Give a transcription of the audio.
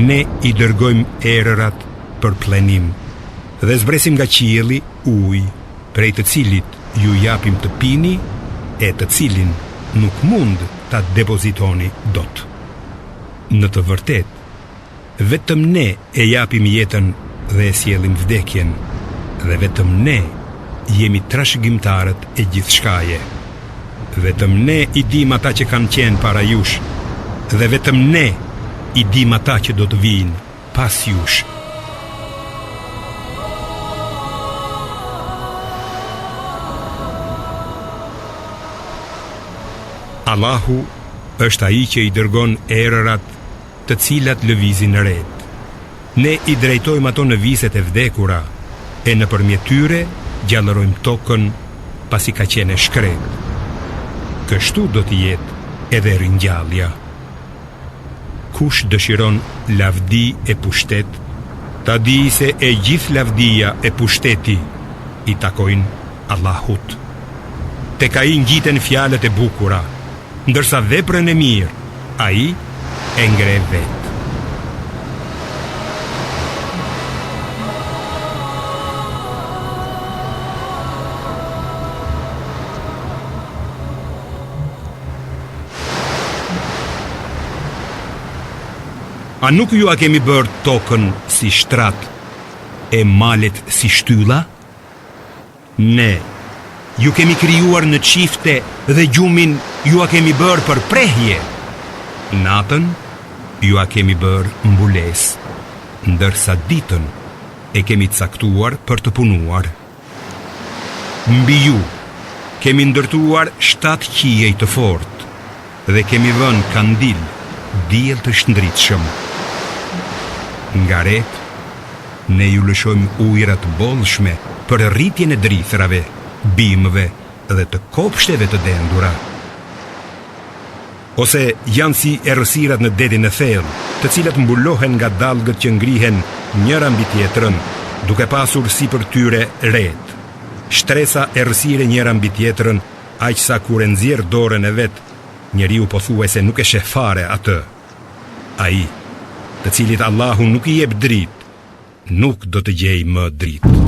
ne i dërgojmë erërat për plenim dhe zbresim nga qielli ujë, prej të cilit ju japim të pini e të cilin nuk mund ta depozitoni dot. Në të vërtet, vetëm ne e japim jetën dhe e sjellim vdekjen, dhe vetëm ne jemi trashëgimtarët e gjithçkaje. Vetëm ne i dim ata që kanë qenë para jush, dhe vetëm ne i dim ata që do të vinë pas jush. Allahu është ai që i dërgon erërat të cilat lëvizin ret. Ne i drejtojmë ato në viset e vdekura e nëpërmjet tyre gjallërojmë tokën pasi ka qenë e shkret. Kështu do të jetë edhe ringjallja. Kush dëshiron lavdi e pushtet, ta di se e gjithë lavdia e pushteti i takojnë Allahut. Tek ai ngjiten fjalët e bukura, ndërsa veprën e mirë ai e ngre vet. A nuk ju a kemi bërë tokën si shtrat e malet si shtylla? Ne ju kemi krijuar në çifte dhe gjumin ju a kemi bërë për prehje. Natën ju a kemi bërë mbulesë, ndërsa ditën e kemi caktuar për të punuar. Mbi ju kemi ndërtuar 7 qiej të fortë dhe kemi vënë kandil diell të shndritshëm. Nga ret, ne ju lëshojmë ujërat bollshme për rritjen e drithrave, bimëve dhe të kopshteve të dendura. Ose janë si errësirat në detin e thellë, të cilat mbulohen nga dallgët që ngrihen njëra mbi tjetrën, duke pasur sipër tyre ret. Shtresa errësire njëra mbi tjetrën, aq sa kur e nxjerr dorën e vet, njeriu pothuajse nuk e sheh fare atë. Ai, të cilit Allahu nuk i jep dritë, nuk do të gjejë më dritë.